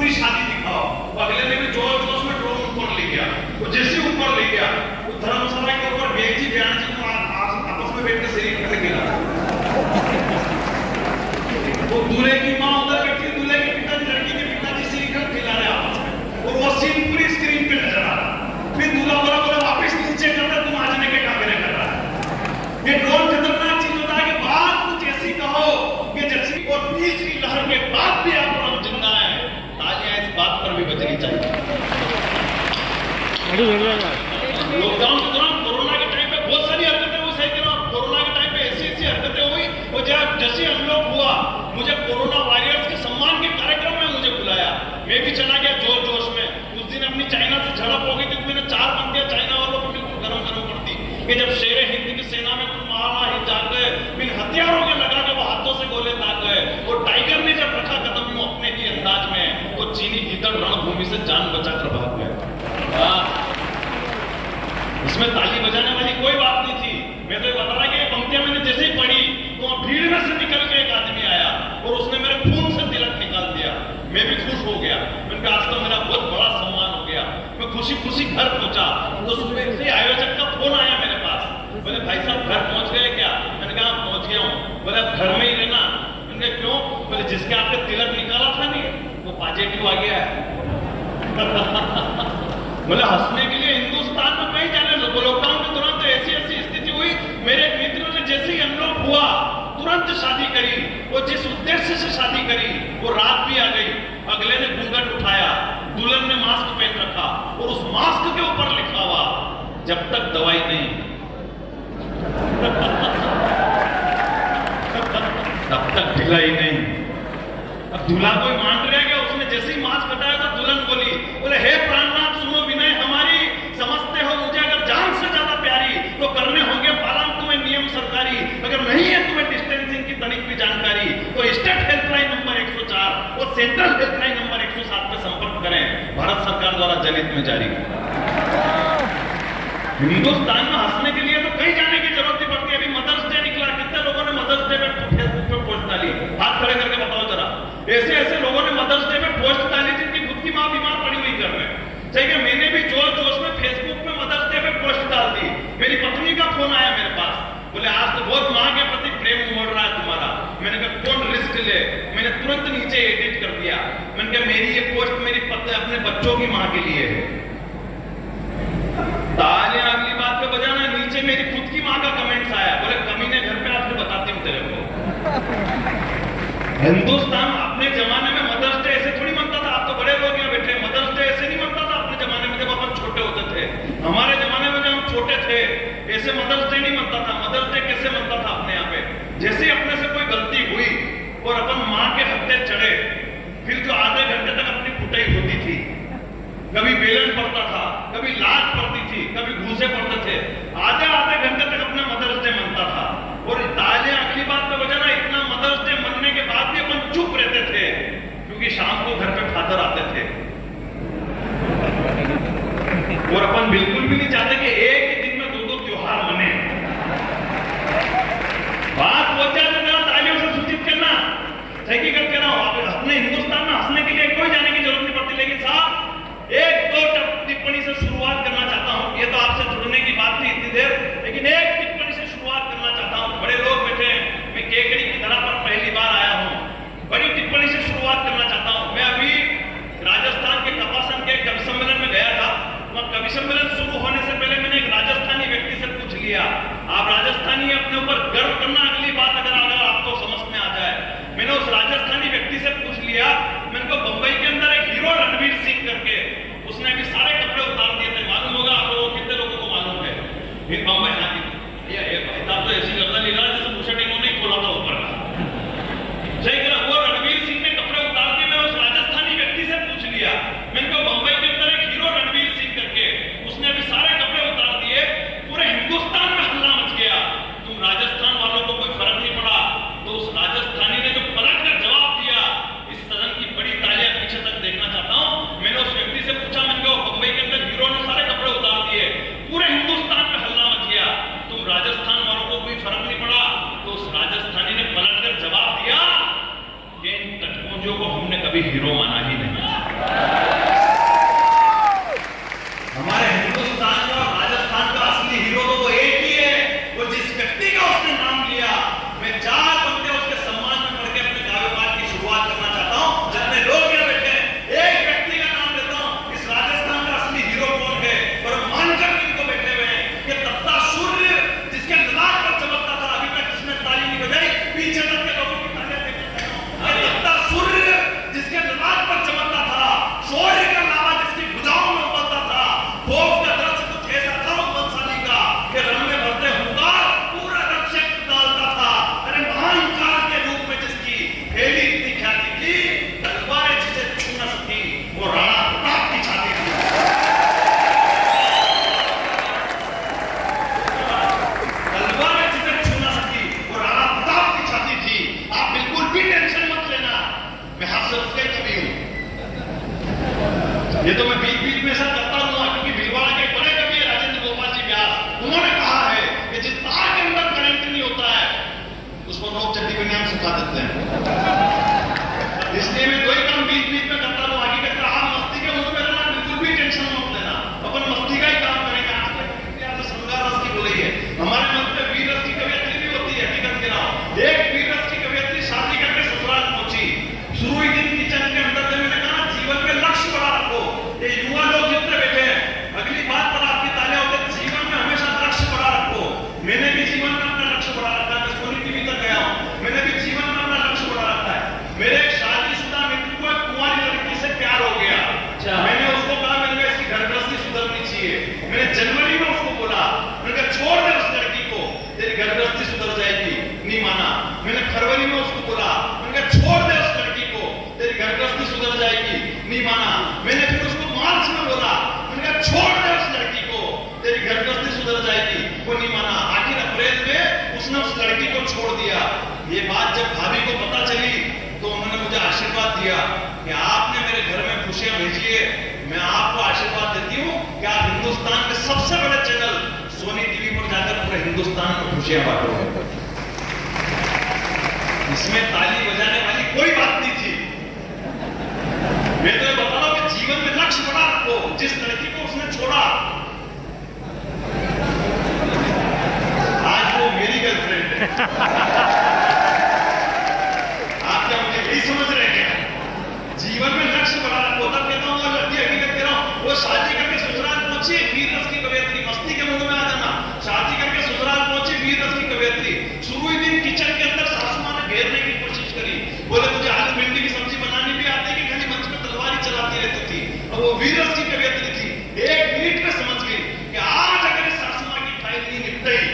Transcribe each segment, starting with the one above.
पूरी शादी दिखाओ। वो अगले ने भी जोश जोश में ड्रोन ऊपर ले गया, वो जैसे ऊपर ले गया वो धर्मशाला के ऊपर बेजी बयान जी को आपस में बैठ के शरीर कर गिरा। वो दूल्हे की माँ उधर बैठी, दूल्हे के पिताजी, लड़की के पिताजी शरीर कर खिला रहे आपस में, और वो सीन पूरी स्क्रीन पे नजर आ रहा। फिर दूल्हा बोला वापिस नीचे करता, तुम आज ने के कागरे कर रहा है। ये ड्रोन खतरनाक चीज होता है कि बात कुछ ऐसी कहो कि जैसी, और तीसरी लहर के बाद भी आप लोग जिंदा है, तालियां इस बात पर भी बजनी चाहिए। लॉकडाउन के दौरान कोरोना के टाइम पे बहुत सारी हरकतें हुई, सही कह, कोरोना के टाइम पे ऐसी हरकतें हुई, और जब जैसे अनलॉक हुआ मुझे कोरोना वॉरियर्स के सम्मान के कार्यक्रम में मुझे बुलाया, मैं भी चला गया जोश जोश में। उस दिन अपनी चाइना से झड़प हो गई थी, मैंने 4 पंक्तियां चाइना वालों को बिल्कुल गरम गरम पड़ती कि जब शेरे हिंद की सेना में तुम मारा ही जाग गए, फिर हथियारों के लगा के वो हाथों से गोले दाग गए, और टाइगर ने जब रखा कदम यूं अपने ही अंदाज में, वो चीनी गीदड़ रणभूमि से जान बचाकर भाग गए। इसमें ताली बजाने वाली कोई बात नहीं थी। मैं तो बता रहा कि ये पंक्तियां मैंने जैसे ही पढ़ी तो भीड़ में से निकल के एक आदमी आया और उसने मेरे खून से तिलक निकाल दिया। मैं भी खुश हो गया, मैंने कहा आज तो मेरा बहुत बड़ा सम्मान हो गया। मैं खुशी खुशी घर पहुंचा तो सुबह से आयोजक का फोन आया मेरे पास, बोले भाई साहब घर पहुंच गए क्या? मैंने कहा पहुंच गया हूँ। बोले घर में ही रहना। मैंने कहा क्यों? बोले जिसके आपने तिलक निकाला था नहीं वो पॉजिटिव आ गया है। बोले हंसने के लिए हिंदुस्तान में कहीं जाने लगे। लॉकडाउन के दौरान तो ऐसी स्थिति हुई, मेरे मित्र ने जैसे ही अनलॉक हुआ तुरंत शादी करी, वो जिस उद्देश्य से शादी करी वो रात भी आ गई। अगले ने घूंघट उठाया, दुल्हन ने मास्क पहन रखा, और उस मास्क के ऊपर लिखा हुआ जब तक दवाई नहीं तब तक ढिलाई नहीं। अब दूल्हा कोई मान रहा है, उसने जैसे ही मास्क हटाया तो दुल्हन बोली, बोले हे प्राणनाथ सुनो विनय हमारी, समझते हो मुझे अगर जान से ज्यादा प्यारी तो करने होंगे पालन तुम्हें नियम सरकारी। अगर नहीं है तुम्हें डिस्टेंसिंग की तनिक भी जानकारी तो स्टेट हेल्पलाइन नंबर 104 और सेंट्रल हेल्पलाइन नंबर 107 पे संपर्क करें, भारत सरकार द्वारा जनहित में जारी। हिंदुस्तान में हंसने के लिए तो कहीं जाने की जरूरत नहीं पड़ती। अभी मदर्स डे निकला, कितने लोगों ने मदर्स डे में फेसबुक पे पोस्ट डाली? हाथ खड़े करके बताओ जरा। ऐसे ऐसे लोगों ने मदर्स डे में पोस्ट डाली जिनकी खुद की मां बीमार पड़ी हुई घर में। चाहिए मैंने भी जोश जोश में फेसबुक में मदर्स डे में पोस्ट डाल दी। मेरी पत्नी का फोन आया मेरे पास, बोले आज तो बहुत मां के प्रति प्रेम उमड़ रहा है तुम्हारा। मैंने कहा कौन रिस्क ले? मैंने तुरंत नीचे एडिट कर दिया। मैंने कहा मेरी ये पोस्ट मेरी पत्नी अपने बच्चों की मां के लिए है। तालियां अगली बात पे बजाना। नीचे मेरी खुद की मां का कमेंट्स आया, बोले कमीने घर पे आके बताती हूँ तेरे को। हिंदुस्तान अपने जमाने में मदर्स डे ऐसे थोड़ी मनता था। आप तो बड़े लोग यहाँ बैठे, मदर्स डे ऐसे नहीं मनता था अपने जमाने में जब अपन छोटे होते थे। हमारे जमाने में जब हम छोटे थे ऐसे मदर्स डे नहीं मनता था। मदर्स डे कैसे मनता था अपने यहाँ पे? जैसे अपने से कोई गलती हुई और अपन माँ के हत्थे चढ़े, फिर जो आधे घंटे तक अपनी कुटाई होती थी, कभी बेलन पड़ता था, कभी लात पड़ती थी, कभी घूसे पड़ते थे, आधे आधे घंटे तक अपना मदर्स डे मनता था। और तालियां अगली बात पे बजाना। इतना मदर्स डे मनने के बाद भी अपन चुप रहते थे क्योंकि शाम को घर पे फादर आते थे, और अपन बिल्कुल भी नहीं चाहते कि एक ही दिन में 2-2 त्योहार मने। बात हो जाए तो जरा तालियों से सूचित करना। सही करके रहो। अपने हिंदुस्तान में हंसने के लिए कोई जाने की जरूरत नहीं पड़ती। लेकिन साहब 1-2 टिप्पणी से शुरुआत करना चाहता हूं। ये तो आपसे जुड़ने की बात थी इतनी देर, लेकिन एक टिप्पणी से शुरुआत करना चाहता हूं। बड़े लोग बैठे हैं, मैं केकड़ी की धरा पर पहली बार आया हूं। बड़ी टिप्पणी से शुरुआत करना चाहता हूं। मैं अभी राजस्थान के तपासन के कवि सम्मेलन में गया था। वहां कवि सम्मेलन शुरू होने से पहले मैंने एक राजस्थानी व्यक्ति से पूछ लिया, आप राजस्थानी अपने ऊपर गर्व करना अगली बात अगर आपको समझ में आ जाए। मैंने उस राजस्थानी व्यक्ति से पूछ लिया, मैंने को बंबई के अंदर एक हीरो रणवीर सिंह करके, उसने भी सारे कपड़े उतार दिए थे। मालूम होगा आप लोगों, कितने लोगों को मालूम है? फिर बंबई हाँ तो ऐसी गर्दन ले रहा है जैसे बुशर्ट इन्होंने खोला था ऊपर का। सही करा। वो रणवीर सिंह ने कपड़े उतार दिए। मैं उस राजस्थानी व्यक्ति से पूछ लिया, मैंने कहा बंबई के अंदर एक हीरो रणवीर सिंह करके, उसने भी सारे कपड़े उतार दिए, पूरे हिंदुस्तान में हल्ला मच गया। तुम राजस्थान वालों को कोई फर्क नहीं पड़ा? तो उस राजस्थानी ने जो पलट कर जवाब दिया, इस सदन की बड़ी तालियां पीछे तक देखना चाहता हूं। मैंने उस व्यक्ति से पूछा, मैंने कहा बंबई के अंदर हीरो ने सारे कपड़े उतार दिए, पूरे हिंदुस्तान में हल्ला मच गया, तुम राजस्थान वालों को कोई फर्क नहीं पड़ा? तो उस राजस्थानी ने पलट कर जवाब दिया कि इन कटपुंजों को हमने कभी हीरो माना ही नहीं। ये तो मैं बीच बीच में ऐसा करता रहूंगा, क्योंकि भीलवाड़ा के बड़े कवि राजेंद्र गोपाल जी व्यास, उन्होंने कहा है कि जिस तार के अंदर करंट नहीं होता है उस पर लोग चड्डी बनियान सुखा देते हैं। इसलिए मैं दो ही काम बीच बीच में करता रहूं। हकीकत आप मस्ती के मुंह में रहना, बिल्कुल भी टेंशन मत लेना, अपन मस्ती का ही काम करेंगे। आज तो श्रृंगार रस की बोली है, हमारे मन में वीर रस की कवियत्री भी होती है। हकीकत के नाम एक वीर रस की कवियत्री शादी करके ससुराल पहुंची, शुरू ही दिन किचन के अंदर से मैंने कहा जीवन में लक्ष्य बड़ा रखो। ये युवा लोग जितने बैठे हैं, अगली बात पर आपकी तालियां होते, जीवन में हमेशा लक्ष्य बड़ा रखो। मैंने भी जीवन में अपना लक्ष्य बड़ा रखा है। मैं सोनी टीवी तक गया हूं, मैंने भी जीवन में अपना लक्ष्य बड़ा रखा है। मेरे एक शादीशुदा मित्र को एक कुंवारी लड़की से प्यार हो गया। मैंने उसको कहा, मैंने इसकी घर गृहस्थी सुधरनी चाहिए। मैंने जनवरी में उसको बोला, मैंने कहा छोड़ दे उस लड़की को, तेरी घर गृहस्थी सुधर जाएगी। नहीं माना। मैंने फरवरी में उसको बोला, मैंने कहा छोड़ दे उस लड़की को, तेरी घर गृहस्थी सुधर जाएगी। नहीं माना। मैंने फिर उसको मार्च में बोला, मैंने कहा छोड़ दे उस लड़की को, तेरी घर गृहस्थी सुधर जाएगी। वो नहीं माना। आखिर अप्रैल में उसने उस लड़की को छोड़ दिया। ये बात जब भाभी को पता चली तो उन्होंने मुझे आशीर्वाद दिया कि आपने मेरे घर में खुशियां भेजी है। मैं आपको आशीर्वाद देती हूँ कि आप हिंदुस्तान के सबसे बड़े चैनल सोनी टीवी पर जाकर पूरे हिंदुस्तान में खुशियां बांटो। इसमें ताली बजाने वाली कोई बात नहीं थी। मैं तो ये बता रहा हूं कि जीवन में लक्ष्य बड़ा रखो। जिस लड़की को उसने छोड़ा, आज वो मेरी गर्लफ्रेंड है। आप क्या मुझे यही समझ रहे हैं क्या? जीवन में लक्ष्य बड़ा रखो। तब कहता हूं वो लड़की, हकीकत कह रहा हूं, वो शादी करके ससुराल पहुंची, वीर रस की कवियत्री, मस्ती के मुंह में आ जाना। शादी करके ससुराल पहुंची, वीर रस की कवियत्री, शुरू ही दिन किचन के अंदर सासू मां ने घेरने की कोशिश करी। बोले तुझे आलू भिंडी की सब्जी बनानी भी आती है कि खाली मंच में तलवार ही चलाती रहती थी? और वो वीर रस की कवियत्री थी। एक मिनट में समझ गई कि आज अगर इस सासू मां की फाइल नहीं निपटाई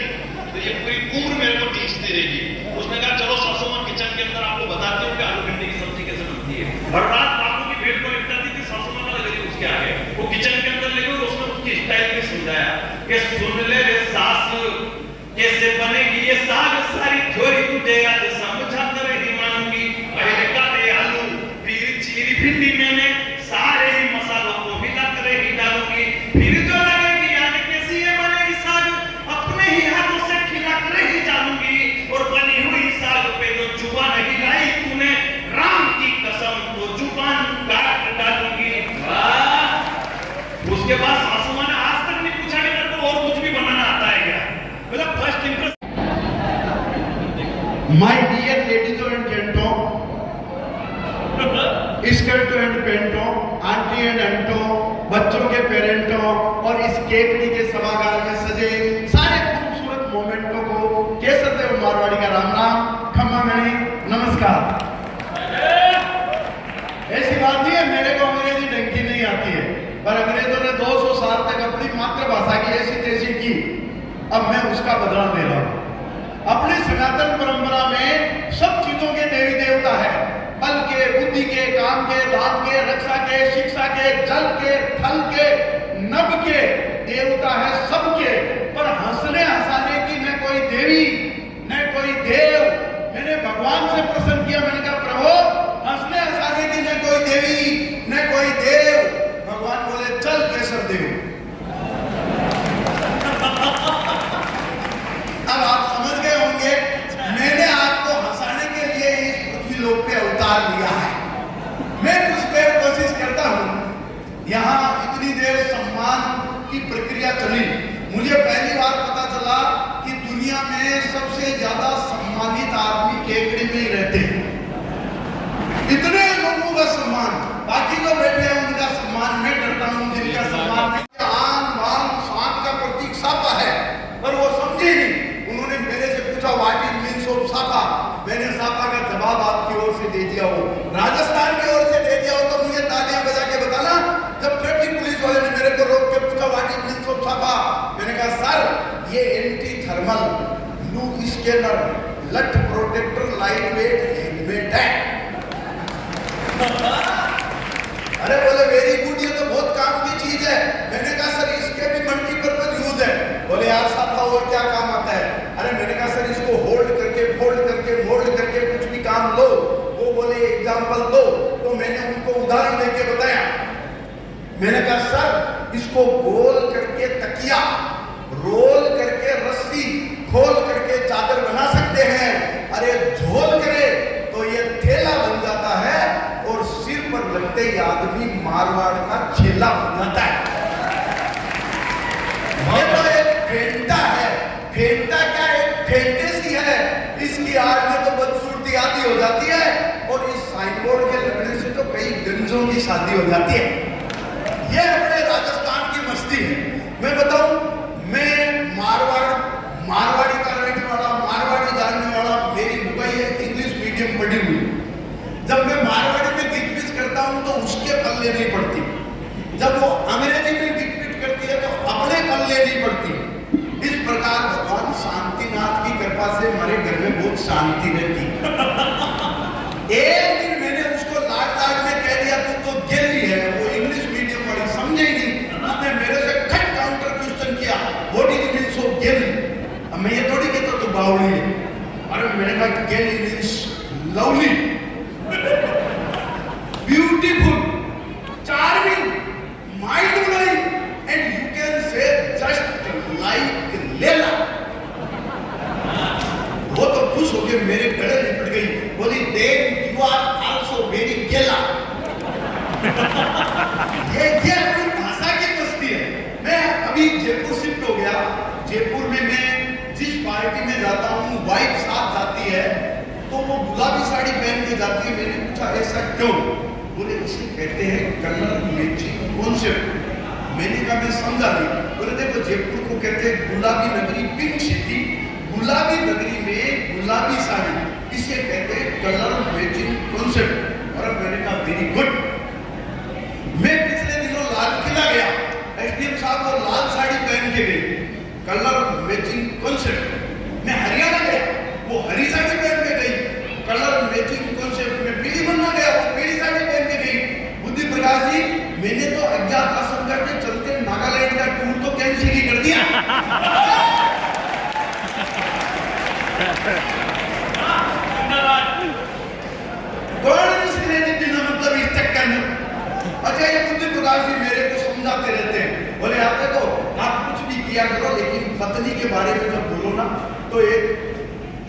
तो ये पूरी उम्र मेरे को टीचती रहेगी। उसने कहा चलो सासू मां किचन के अंदर आपको बताती हूँ कि आलू भिंडी की सब्जी कैसे बनती है। हर रात बापू की भेंट को निपटाती थी, सासू मां का लगी उसके आगे, वो किचन के अंदर लेगी और उसने उसकी स्टाइल में समझाया कि सुन ले रे सास, कैसे बनेगी ये साग, सारी थ्योरी तुझे आज समझा कर ही मानूंगी। पहले काटे आलू, फिर चीरी भिंडी, मैंने सारे ही मसालों को मिला कर ही डालूंगी। फिर जो लगेगी यानी कैसी ये बनेगी साग, अपने ही हाथों से खिला कर ही डालूंगी। और बनी हुई साग पे जो जुबान हिलाई तूने, राम की कसम तो जुबान काट डालूंगी। उसके बाद सासू मां ने आज तक नहीं पूछा कि तेरे को और कुछ भी बनाना आता है क्या? मतलब first impression. My dear ladies and जेंटो, स्कर्टो एंड पेंटो, आंटी एंड अंटो, बच्चों के पेरेंटों और इस केकड़ी के सभागार में सजे सारे खूबसूरत मोमेंटों को केसरदेव मारवाड़ी का राम राम, खम्मा मैंने नमस्कार। ऐसी बात नहीं है मेरे को अंग्रेजी ढंग की नहीं आती है, पर अंग्रेजों ने 200 साल तक अपनी मातृभाषा की ऐसी तैसी की। अब मैं उसका बदला दे रहा हूं। अपनी सनातन परंपरा में सब चीजों के देवी देवता है, बल के, बुद्धि के, काम के, दान के, रक्षा के, शिक्षा के, जल के, थल के, नभ के देवता है सबके। पर हंसने हंसाने की न कोई देवी न कोई देव। मैंने भगवान से प्रश्न किया, मैंने कहा प्रभु हंसने हंसाने की न कोई देवी न कोई देव। भगवान बोले चल केसर देव। अब आप समझ गए होंगे मैंने आपको हंसाने के लिए इस पृथ्वी लोक पे अवतार लिया है। मैं कुछ देर कोशिश करता हूं। यहाँ इतनी देर सम्मान की प्रक्रिया चली, मुझे पहली बार पता चला कि दुनिया में सबसे ज्यादा सम्मानित आदमी केकड़ी में ही रहते हैं। इतने लोगों का सम्मान, बाकी जो बैठे हैं उनका सम्मान मैं करता हूं, जिनका सम्मान नहीं। आन बान शान का प्रतीक साफा है, पर वो समझे नहीं। उन्होंने मेरे से पूछा व्हाट इज मीन्स ऑफ साफा। मैंने साफा का जवाब आपकी ओर से दे दिया हो, राजस्थान की ओर से दे दिया हो, तो मुझे तालियां बजा के बताना। जब ट्रैफिक पुलिस वाले ने मेरे को रोक के पूछा व्हाट इज मीन्स ऑफ साफा, मैंने कहा सर ये एंटी थर्मल ब्लू स्कैनर लट प्रोटेक्टर लाइट वेट हेलमेट है। अरे बोले मैंने कहा सर इसको गोल करके तकिया, रोल करके रस्सी, खोल करके चादर बना सकते हैं, अरे झोल करे तो ये थैला बन जाता है और सिर पर लगते ही आदमी मारवाड़ का छेला बन जाता है। ये तो एक फेंटा है। फेंटा क्या एक फैंटेसी है, इसकी आड़ में तो बदसूरती आती हो जाती है और इस साइनबोर्ड के लगने से तो कई गंजों की शादी हो जाती है। ये अपने राजस्थान की मस्ती है। मैं बताऊं, मैं मारवाड़ी का रहने वाला, मारवाड़ी जानने वाला, मेरी लुगाई है इंग्लिश मीडियम पढ़ी हुई। जब मैं मारवाड़ी में गिचपिच करता हूं तो उसके पल्ले नहीं पड़ती, जब वो अंग्रेजी में गिचपिच करती है तो अपने पल्ले नहीं पड़ती। इस प्रकार भगवान शांतिनाथ की कृपा से हमारे घर में बहुत शांति रहती। एक दिन मैंने उसको लाड में कह दिया तू तो गेली है, वो इंग्लिश मीडियम वाली समझे ही नहीं, उसने मेरे से खट काउंटर क्वेश्चन किया, व्हाट इज मीन्स ऑफ गेली। अब मैं ये थोड़ी कहता तू बावली है, अरे मैंने कहा गेली means lovely, beautiful, charming, mind blowing and you can say just like लेला। वो तो खुश होकर मेरे गले लिपट गई, बोली then you are also very गेला। ये अपनी भाषा की मस्ती है। मैं अभी जयपुर शिफ्ट हो गया। जयपुर में मैं जिस पार्टी में जाता हूँ, वाइफ साथ जाती है तो वो गुलाबी साड़ी पहन के जाती है। मैंने पूछा ऐसा क्यों? बोले इसे कहते हैं कलर मैचिंग कॉन्सेप्ट। मैंने कहा मैं समझा नहीं। बोले देखो जयपुर को कहते हैं गुलाबी नगरी, पिंक सिटी, गुलाबी नगरी में गुलाबी साड़ी, इसे कहते हैं कलर मैचिंग कॉन्सेप्ट। और मैंने कहा वेरी गुड। मैं पिछले दिनों लाल किला गया, एसडीएम साहब वो लाल साड़ी पहन के गए, कलर मैचिंग कॉन्सेप्ट। मैं हरियाणा गया, वो हरी साड़ी पहन के गई, कलर मैचिंग कॉन्सेप्ट। में पीली बनना गया, वो पीली साड़ी पहन के गई। बुद्धि प्रकाश जी, मैंने तो अज्ञात आश्रम करके चलते नागालैंड का टूर तो कैंसिल ही कर दिया। कौन इसलिए बिना मतलब इस चक्कर में। अच्छा ये बुद्धि प्रकाश जी मेरे को समझाते रहते हैं, बोले आप देखो आप कुछ भी किया करो लेकिन पत्नी के बारे में जब बोलो ना तो एक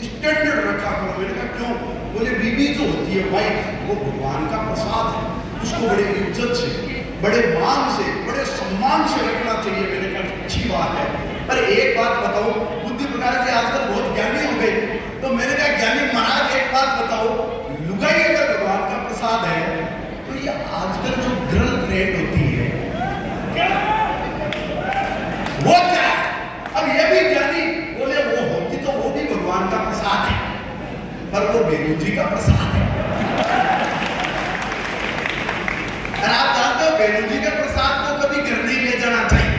स्टैंडर्ड रखा करो। मैंने कहा क्यों? बोले बीवी जो होती है वाइफ, वो भगवान का प्रसाद है, उसको बड़े इज्जत से, बड़े मान से, बड़े सम्मान से रखना चाहिए। मैंने कहा अच्छी बात है, पर एक बात बताओ, बुद्धि प्रकाश जी आजकल बहुत ज्ञानी हो गए, तो मैंने कहा ज्ञानी महाराज एक बात बताओ, लुगाई अगर भगवान का प्रसाद है तो ये आजकल जो गर्लफ्रेंड होती है वो क्या है? अब ये भी ज्ञानी बोले वो होती तो वो भी भगवान का प्रसाद है, पर वो बेलू जी का प्रसाद है। और आप जानते हो बेलू जी के प्रसाद को कभी घर नहीं ले जाना चाहिए,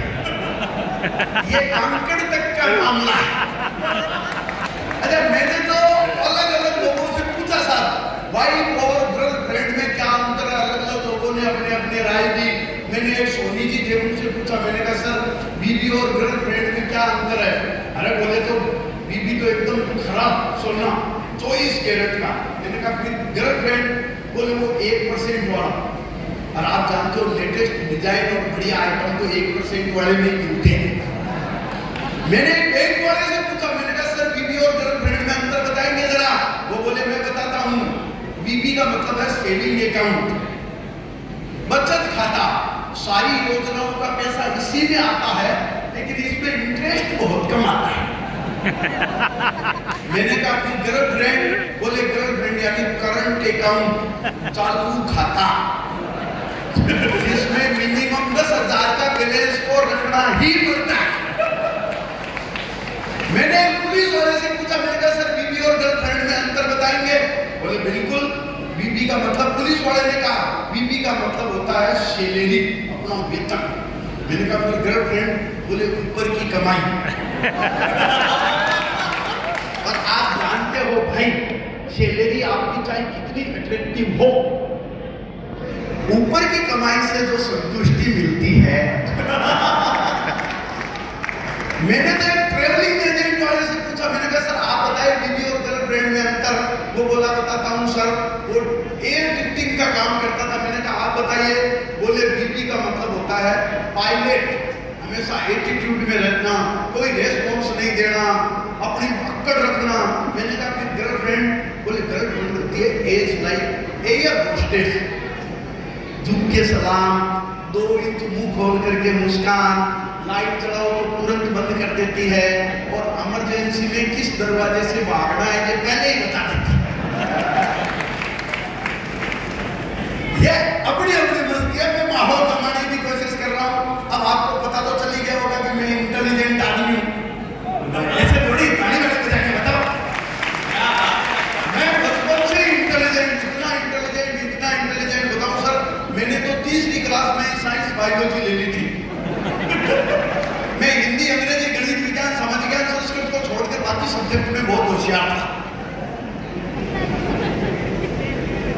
ये कांकड़ तक का मामला है। अच्छा मैंने तो अलग अलग लोगों से पूछा साहब, वाइफ और गर्लफ्रेंड में क्या अंतर है? अलग अलग लोगों ने अपने अपने राय दी। मैंने एक सोनी जी थे, उनसे पूछा, मैंने कहा सर बीबी और गर्लफ्रेंड में क्या अंतर है? अरे बोले तो बीबी तो एकदम खराब सोना 24 कैरेट का। मैंने कहा फिर गर्लफ्रेंड? बोले वो 1% वाला। और आप जानते हो लेटेस्ट डिजाइन और बढ़िया आइटम तो 1% वाले में मिलते हैं। मैंने एक बैंक वाले से पूछा, मैंने कहा सर बीबी और गर्लफ्रेंड में अंतर बताएंगे जरा? वो बोले मैं बताता हूँ, बीबी का मतलब है सेविंग अकाउंट, बचत खाता, सारी योजनाओं का पैसा इसी में आता है, लेकिन इसमें इंटरेस्ट बहुत कम आता है। मैंने कहा कि गर्लफ्रेंड? बोले गर्लफ्रेंड यानी करंट अकाउंट, चालू खाता, जिसमें मिनिमम 10,000 का बैलेंस को रखना ही पड़ता है। मैंने पुलिस वाले से पूछा, मैंने कहा सर बीबी और गर्लफ्रेंड में अंतर बताएंगे? बोले बिल्कुल। बीबी का मतलब, पुलिस वाले ने कहा बीबी का मतलब होता है सैलरी, अपना वेतन। मैंने कहा फिर गर्लफ्रेंड? बोले ऊपर की कमाई। और आप जानते हो भाई, सैलरी आपकी चाहे कितनी अट्रैक्टिव हो, ऊपर की कमाई से जो संतुष्टि मिलती है। मैंने तो एक ट्रेवलिंग एजेंट वाले से पूछा, मैंने कहा सर आप बताइए बीबी और गर्लफ्रेंड में अंतर? वो बोला बताता हूँ सर, वो एयर टिकटिंग का काम करता था। मैंने कहा आप बताइए? बोले बीबी का मतलब है पायलट, हमेशा एटीट्यूड में रहना, कोई रेस्पॉन्स नहीं देना, अपनी पकड़ रखना। मैंने कहा फिर गर्लफ्रेंड? बोले गर्लफ्रेंड होती है एज लाइक एयर होस्टेस, झुक के सलाम, 2 इंच मुंह खोल करके मुस्कान, लाइट चलाओ तो तुरंत बंद कर देती है, और इमरजेंसी में किस दरवाजे से भागना है ये पहले ही बता देती है। ये अपनी अपनी मस्ती है। मैं माहौल जमाने की कोशिश कर रहा हूं। अब आपको पता तो चल ही गया होगा कि मैं इंटेलिजेंट आदमी हूं। ऐसे थोड़ी गाड़ी वाले को जाके बताओ, मैं बचपन से इंटेलिजेंट, इतना इंटेलिजेंट बताऊं सर, मैंने तो 3री क्लास में साइंस बायोलॉजी ले ली थी। मैं हिंदी, अंग्रेजी, गणित, विज्ञान, समाज विज्ञान, संस्कृत को छोड़कर बाकी सब्जेक्ट में बहुत होशियार था।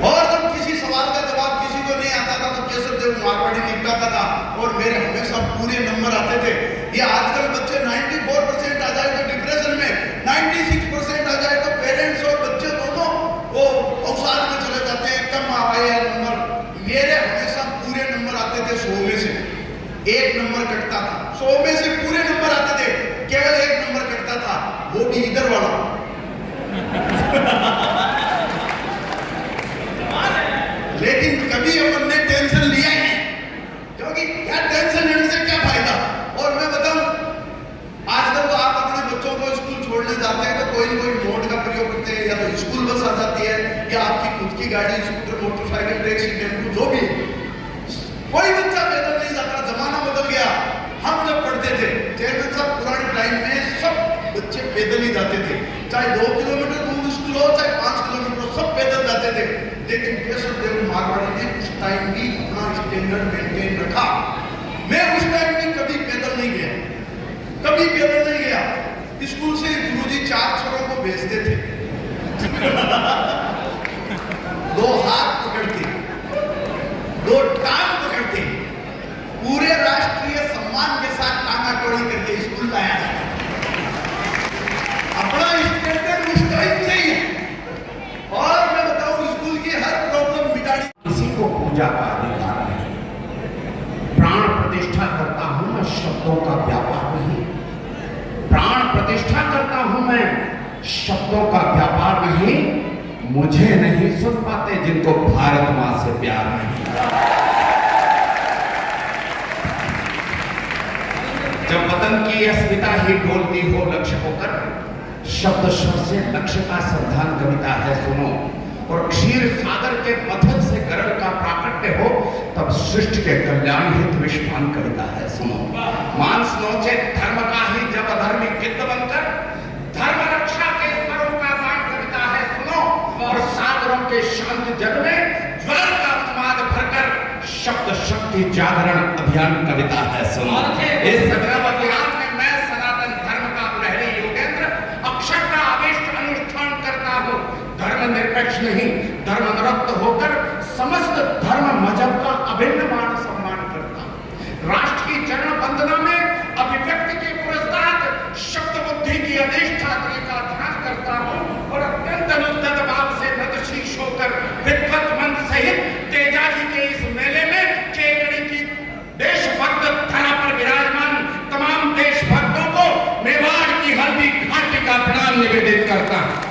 और जब किसी सवाल का जवाब किसी को नहीं आता था तो केशव देव मारवाड़ी निपटाता था, और मेरे हमेशा पूरे नंबर आते थे। ये आजकल बच्चे 94% आ जाए तो डिप्रेशन में, 96% आ जाए तो पेरेंट्स और बच्चे दोनों वो अवसाद में चले जाते हैं, कम आए नंबर। मेरे हमेशा पूरे नंबर आते थे, 100 में से 1 नंबर कटता था। 100 में से पूरे नंबर आते थे, केवल 1 नंबर कटता था, वो भी इधर वाला। लेकिन कभी अपन ने टेंशन लिया ही नहीं, क्योंकि यार टेंशन लेने से क्या फायदा। और मैं बताऊं, आजकल तो आप अपने बच्चों को स्कूल छोड़ने जाते हैं तो कोई मोड का प्रयोग करते हैं, या तो स्कूल बस आ जाती है, या आपकी खुद की गाड़ी, स्कूटर, मोटरसाइकिल, टैक्सी, टेम्पो, जो भी। कोई बच्चा पैदल नहीं जाता, जमाना बदल गया। हम जब पढ़ते थे चेयरमैन साहब, पुराने टाइम में सब बच्चे पैदल ही जाते थे, चाहे 2 किलोमीटर दूर स्कूल हो, चाहे 5 किलोमीटर, सब पैदल जाते थे। लेकिन केशव देव मारवाड़ी ने उस टाइम भी अपना स्टैंडर्ड मेंटेन रखा। मैं उस टाइम में कभी पैदल नहीं गया, कभी पैदल नहीं गया। स्कूल से गुरुजी 4 छोरों को भेजते थे, 2 हाथ पकड़ते, 2 टांग पकड़ते, पूरे राष्ट्रीय सम्मान के साथ टांगाटोड़ी करके स्कूल लाया जाता। अपना स्टैंडर्ड उस टाइम से ही है। और मैं बताऊं, स्कूल की हर प्रॉब्लम मिटानी। किसी को पूजा का अधिकार नहीं, प्राण प्रतिष्ठा करता हूं मैं, शब्दों का व्यापार नहीं। प्राण प्रतिष्ठा करता हूं मैं, शब्दों का व्यापार नहीं। मुझे नहीं सुन पाते जिनको भारत मां से प्यार नहीं। जब वतन की अस्मिता ही डोलती हो लक्ष्य होकर, शब्द स्वर से लक्ष्य का संधान कविता है सुनो। और क्षीर सागर के पथन से गरल का प्राकट्य हो, तब सृष्टि के कल्याण हित विश्वान कविता है सुनो। मांस नोचे धर्म का ही जब अधर्मी गिद्ध बनकर, धर्म रक्षा के स्वरों का गान कविता है सुनो। और सागरों के शांत जल में ज्वर का उन्माद भरकर, शब्द शक्ति जागरण अभियान कविता है सुनो। इस संग्राम अभियान में मैं सनातन धर्म का प्रहरी योगेंद्र अक्षर का अभिष्ट अनुष्ठान करता हूं। धर्म निरपेक्ष नहीं, धर्म निरस्त होकर समस्त धर्म मजहब का अभिन्न मान सम्मान करता हूं। राष्ट्र की चरण वंदना में अभिव्यक्ति के पुरस्कार शब्द बुद्धि की अधिष्ठात्री का ध्यान करता हूं। और अत्यंत अनुद्यत भाव से नतशीश होकर विद्वत मंद सहित तेजाजी के इस मेले में केकड़ी की देशभक्त धरा पर विराजमान तमाम देशभक्तों को मेवाड़ की हल्दी घाटी का प्रणाम निवेदित करता हूं।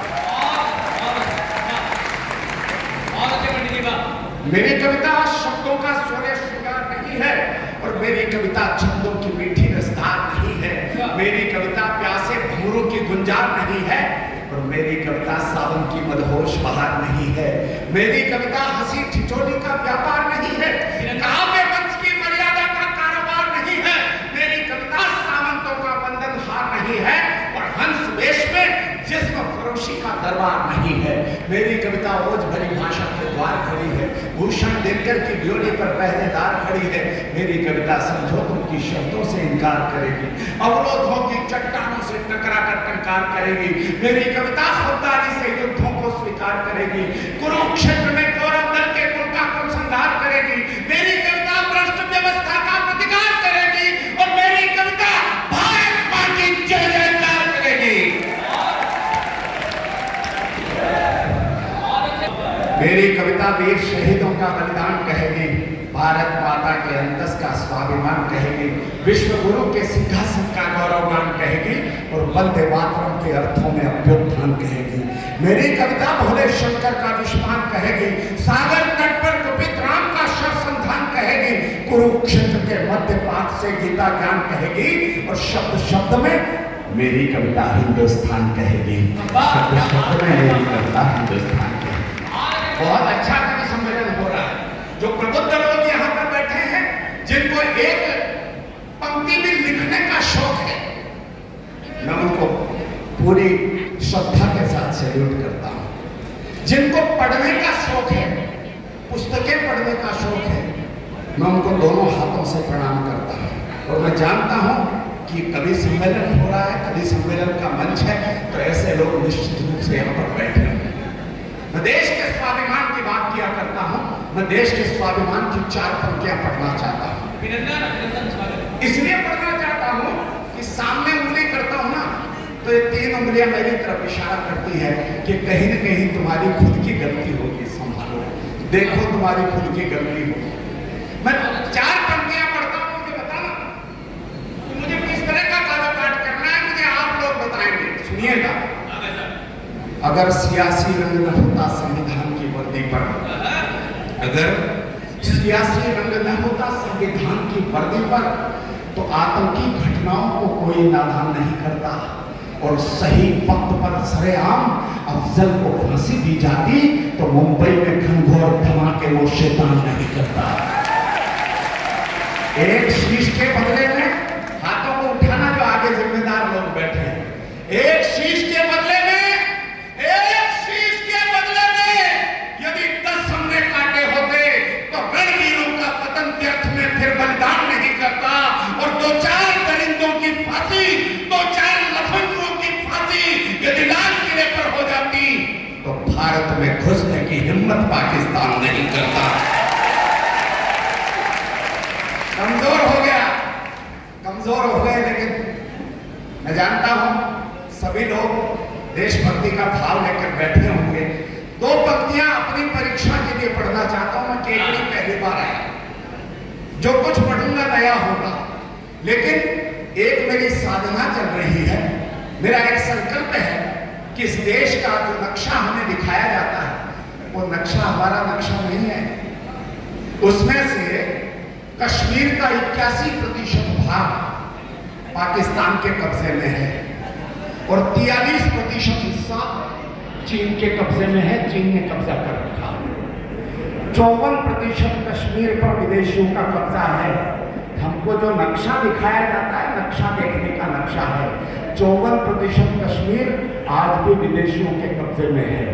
मेरी कविता शब्दों का सोने श्रृंगार नहीं है, और मेरी कविता छंदों की मीठी रसदार नहीं है। मेरी कविता प्यासे भंवरों की गुंजार नहीं है, और मेरी कविता सावन की मदहोश बहार नहीं है। मेरी कविता हंसी ठिठोली का व्यापार नहीं है, काव्य वंश की मर्यादा का कारोबार नहीं है। मेरी कविता सामंतों का वंदन हार नहीं है, और हंस वेश में जिस्म फरोशी का दरबार नहीं है। मेरी कविता ओज भरी भाषा के द्वार खड़ी है, भूषण दिनकर की ड्योली पर पहरेदार खड़ी है। मेरी कविता समझौतों की शब्दों से इनकार करेगी, अवरोधों की चट्टानों से टकरा कर टंकार करेगी। मेरी कविता खुददारी से युद्धों को स्वीकार करेगी, कुरुक्षेत्र में कौरव दल के कुल का कुल संहार करेगी। मेरी कविता भ्रष्ट व्यवस्था का प्रतिकार करेगी, और मेरी कविता भारत मां की जय जयकार करेगी। मेरी कविता वीर शहीदों का बलिदान कहेगी, भारत माता के अंतस का स्वाभिमान कहेगी, विश्व गुरु के सिंहासन का गौरवगान कहेगी और वंदे मातरम के अर्थों में अभ्युत्थान कहेगी। मेरी कविता भोले शंकर का विश्वान कहेगी, सागर तट पर कुपित राम का शरसंधान कहेगी, कुरुक्षेत्र के मध्य पाठ से गीता ज्ञान कहेगी और शब्द शब्द में मेरी कविता हिंदुस्तान कहेगी। शब्द शब्द में मेरी कविता हिंदुस्तान कहेगी। बहुत अच्छा कवि सम्मेलन हो रहा है। जो प्रबुद्ध लोग यहाँ पर बैठे हैं, जिनको एक पंक्ति भी लिखने का शौक है, मैं उनको पूरी श्रद्धा के साथ सैल्यूट करता हूँ। जिनको पढ़ने का शौक है, पुस्तकें पढ़ने का शौक है, मैं उनको दोनों हाथों से प्रणाम करता हूँ। और मैं जानता हूँ कि कवि सम्मेलन हो रहा है, कवि सम्मेलन का मंच है, तो ऐसे लोग निश्चित रूप से यहाँ पर बैठे हैं। मैं देश के स्वाभिमान की बात किया करता हूं। मैं देश के स्वाभिमान की 4 पंक्तियां पढ़ना चाहता हूं। इसलिए पढ़ना चाहता हूं कि सामने उंगली करता हूं ना, तो ये 3 उंगलियां मेरी तरफ इशारा करती है कि कहीं न कहीं तुम्हारी खुद की गलती होगी, संभालो, देखो तुम्हारी खुद की गलती होगी। मैं 4 पंक्तियां पढ़ता हूं, मुझे बताना कि मुझे किस तरह का काव्य-पाठ करना है, मुझे आप लोग बताएंगे। सुनिएगा। अगर सियासी रंग न होता संविधान की वर्दी पर, अगर सियासी रंग न होता संविधान की वर्दी पर, तो आतंकी घटनाओं को कोई नादान नहीं करता और सही वक्त पर सरेआम अफजल को फांसी दी जाती तो मुंबई में घनघोर धमाके वो शैतान नहीं करता। एक शीश के बदले में, हाथों को उठाना जो आगे जिम्मेदार लोग बैठे हैं, एक शीश के बदले में, यदि 10 हमने काटे होते तो रणवीरों का पतन व्यर्थ में फिर बलिदान नहीं करता और 2-4 दरिंदों की फांसी, 2-4 लफंगों की फांसी यदि लाल किले पर हो जाती तो भारत में घुसने की हिम्मत पाकिस्तान नहीं करता। कमजोर हो गया, कमजोर हो गए, लेकिन मैं जानता हूं सभी लोग देशभक्ति का भाव लेकर बैठे होंगे। 2 पंक्तियां अपनी परीक्षा के लिए पढ़ना चाहता हूं। मैं केवल पहली बार आया, जो कुछ पढ़ूंगा नया होगा, लेकिन एक मेरी साधना चल रही है। मेरा एक संकल्प है कि इस देश का जो नक्शा हमें दिखाया जाता है, वो नक्शा हमारा नक्शा नहीं है। उसमें से कश्मीर का 81% भाग पाकिस्तान के कब्जे में है और 43% हिस्सा चीन के कब्जे में है। चीन ने कब्जा कर रखा। 54% कश्मीर पर विदेशियों का कब्जा है। हमको जो नक्शा दिखाया जाता है, नक्शा देखने का नक्शा है, 54% कश्मीर आज भी विदेशियों के कब्जे में है।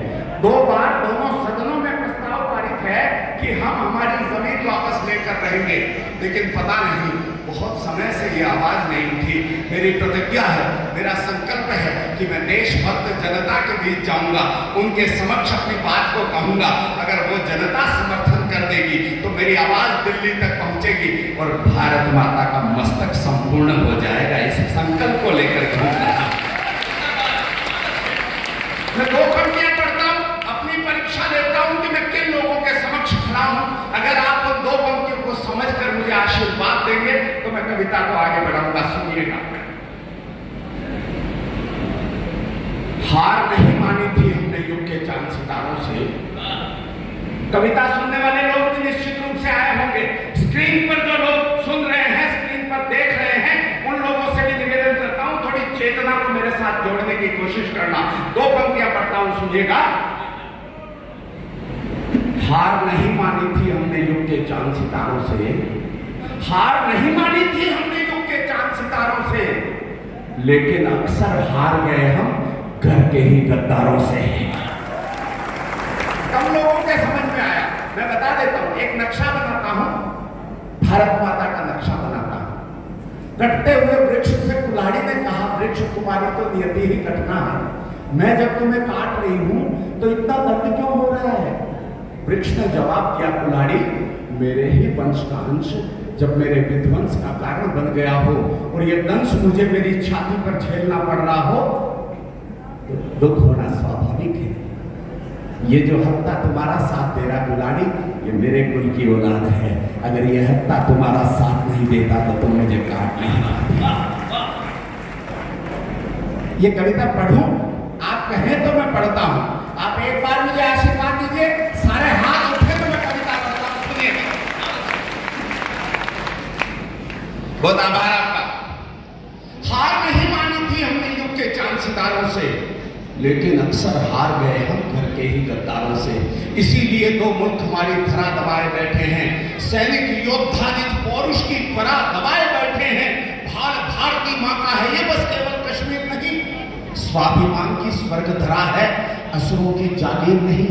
2 बार दोनों सदनों में प्रस्ताव पारित है कि हम हमारी जमीन वापस लेकर रहेंगे, लेकिन पता नहीं बहुत समय से ये आवाज नहीं उठी। मेरी प्रतिज्ञा है, मेरा संकल्प है कि मैं देशभक्त जनता के बीच जाऊंगा, उनके समक्ष अपनी बात को कहूंगा। अगर वो जनता समर्थन कर देगी तो मेरी आवाज दिल्ली तक पहुंचेगी और भारत माता का मस्तक संपूर्ण हो जाएगा। इस संकल्प को लेकर घूम रहा हूं। मैं 2 पंक्तियां पढ़ता हूं, अपनी परीक्षा लेता हूं कि मैं किन लोगों के समक्ष खड़ा हूं। अगर आप उन 2 पंक्तियों को समझकर मुझे आशीर्वाद देंगे तो मैं कविता को आगे बढ़ाऊंगा। सुनिएगा। हार नहीं मानी थी हमने युग के चांद सितारों से। कविता सुनने वाले लोग भी निश्चित रूप से आए होंगे। स्क्रीन पर जो लोग सुन रहे हैं, स्क्रीन पर देख रहे हैं, उन लोगों से भी निवेदन करता हूं थोड़ी चेतना को मेरे साथ जोड़ने की कोशिश करना। 2 पंक्तियां पढ़ता हूं, सुनिएगा। हार नहीं मानी थी हमने युग के चांद सितारों से, हार नहीं मानी थी हमने युग के चांद सितारों से, लेकिन अक्सर हार गए हम घर के ही गद्दारों से। कम लोगों के समझ में आया। मैं बता देता हूं, एक नक्शा बनाता हूं, भारत माता का नक्शा बनाता हूं। कटते हुए वृक्ष से कुल्हाड़ी ने कहा, वृक्ष तुम्हारी तो नियति ही कटना है, मैं जब तुम्हें काट रही हूं तो इतना दर्द क्यों हो रहा है? वृक्ष ने जवाब दिया, कुल्हाड़ी मेरे ही वंश का अंश जब मेरे विध्वंस का कारण बन गया हो और ये दंश मुझे मेरी छाती पर झेलना पड़ रहा हो तो दुख होना स्वाभाविक है। ये जो हत्या तुम्हारा साथ दे रहा कुल्हाड़ी, ये मेरे कुल की औलाद है। अगर यह हत्ता तुम्हारा साथ नहीं देता तो तुम मुझे काट नहीं पाते। ये कविता पढ़ूं? आप कहें तो मैं पढ़ता हूं। आप एक बार मुझे आशीर्वाद दीजिए, सारे हाथ उठे तो मैं कविता पढ़ता हूं। सुनिए, बहुत आभार आपका। हार नहीं मानी थी हमने युग के चांद सितारों से, लेकिन अक्सर हार गए हम घर के ही गद्दारों से। इसीलिए तो मुल्क हमारी धरा दबाए बैठे हैं, सैनिक योद्धा निज पौरुष की परा दबाए बैठे हैं। भारती माँ का है ये बस केवल कश्मीर नहीं, स्वाभिमान की स्वर्ग धरा है, असुरों की जागीर नहीं।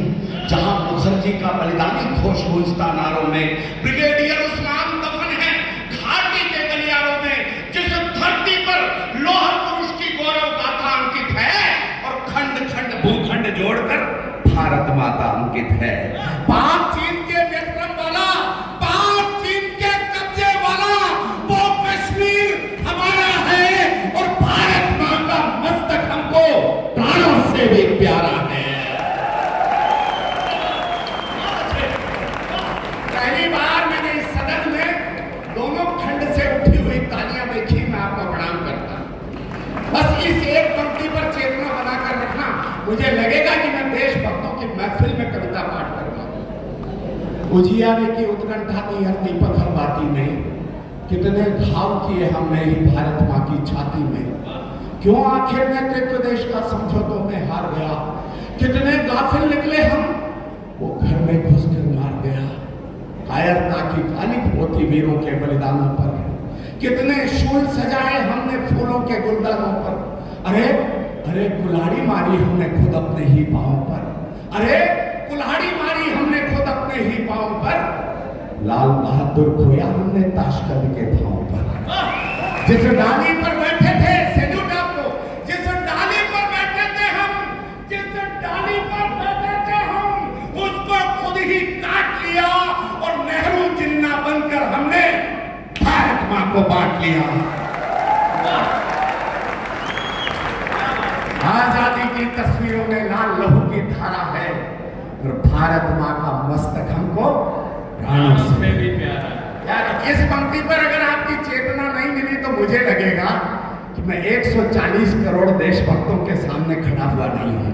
जहां मुखर्जी का बलिदानी घोष गूंजता नारों में, ब्रिगेडियर उस्मान दफन है घाटी के गलियारों में। जिस धरती पर लौह पुरुष की गौरव गाथा अंकित है और खंड खंड भूखंड जोड़कर भारत माता अंकित है। पाक चीन के व्यक्तित्व वाला, पाक चीन के कब्जे वाला वो कश्मीर हमारा है और भारत मां का मस्तक हमको प्राणों से भी प्यारा है। पहली बार मैंने इस सदन में दोनों खंड से उठी हुई तालियां देखी। मैं आपका प्रणाम करता हूं। बस इस एक पंक्ति पर चेतना बनाकर रखना, मुझे लगेगा कि मैं देशभक्तों की महफिल में कविता पाठ कर रहा हूं। उजियारे की उत्कंठा थी हर दीपक हर बाती में, कितने घाव किए हमने ही भारत मां की छाती में। क्यों आखिर नेतृत्व देश का समझौतों में हार गया, कितने गाफिल निकले हम, वो घर में घुसकर मार गया। कायरता की कालिक होती वीरों के बलिदानों पर, कितने शूल सजाए हमने फूलों के गुलदानों पर। अरे अरे कुल्हाड़ी मारी हमने खुद अपने ही पांव पर, अरे कुल्हाड़ी मारी हमने खुद अपने ही पांव पर। लाल बहादुर खोया हमने ताशकंद के भाव पर। जिस डाली पर बैठे थे, सैल्यूट आपको, जिस डाली पर बैठे थे हम, जिस डाली पर बैठे थे हम, उसको खुद ही काट लिया और नेहरू जिन्ना बनकर हमने भारत मां को बांट लिया। आजादी की तस्वीरों में लाल लहू की धारा है और भारत मां का मस्तक हमको प्राणों से भी प्यारा। यार इस पंक्ति पर अगर आपकी चेतना नहीं मिली तो मुझे लगेगा कि मैं 140 करोड़ देशभक्तों के सामने खड़ा हुआ नहीं हूं।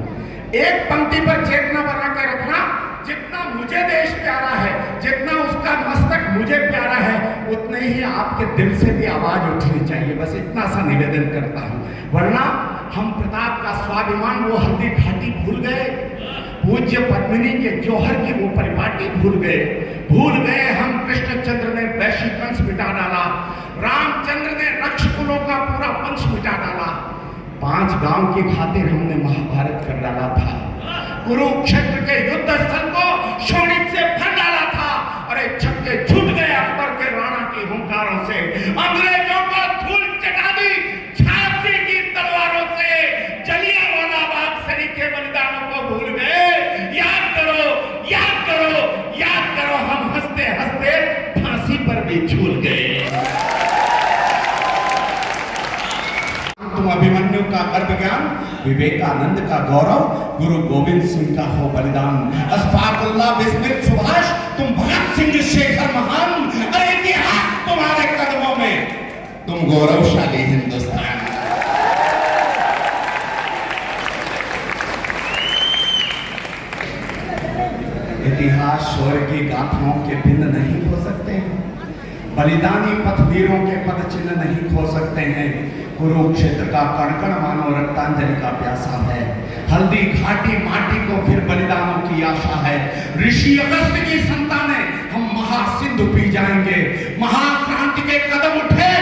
एक पंक्ति पर चेतना बना के रखना, जितना मुझे देश प्यारा है, जितना उसका मस्तक मुझे प्यारा है, उतने ही आपके दिल से भी आवाज उठनी चाहिए। बस इतना सा निवेदन करता हूं, वरना हम प्रताप का स्वाभिमान वो हल्दी घाटी भूल गए, पूज्य पद्मिनी के जौहर की वो परिपाटी भूल गए हम। कृष्णचंद्र ने वैश्य कंस मिटा डाला, रामचंद्र ने रक्षकुलों का पूरा वंश मिटा डाला। 5 गांव की खातिर हमने महाभारत कर डाला था, कुरुक्षेत्र के युद्ध स्थल को शोणित से भर डाला था। अरे छक्के छूट गए अकबर के राणा की हुंकारों से, अंग्रेजों को धूल चटा दी झांसी की तलवारों से। जलियांवाला बाग सरी के बलिदानों को भूल गए। याद करो, याद करो, याद करो, हम हंसते हंसते फांसी पर भी झूल गए। तुम अभिमन्यु का गर्भ ज्ञान, विवेकानंद का गौरव, गुरु गोविंद सिंह का हो बलिदान, अशफाकुल्लाह विस्मित सुभाष, तुम भगत सिंह शेखर महान। अरे इतिहास तुम्हारे कदमों में, तुम गौरवशाली हिंदुस्तान। इतिहास शौर्य की गाथाओं के भिन्न नहीं हो सकते हैं, बलिदानी पथवीरों के पद चिन्ह नहीं खो सकते हैं। कुरुक्षेत्र का कण कण मानो रक्तांजलि का प्यासा है, हल्दी घाटी माटी को फिर बलिदानों की आशा है। ऋषि अगस्त की संतानें हम महासिंधु पी जाएंगे, महाक्रांति के कदम उठे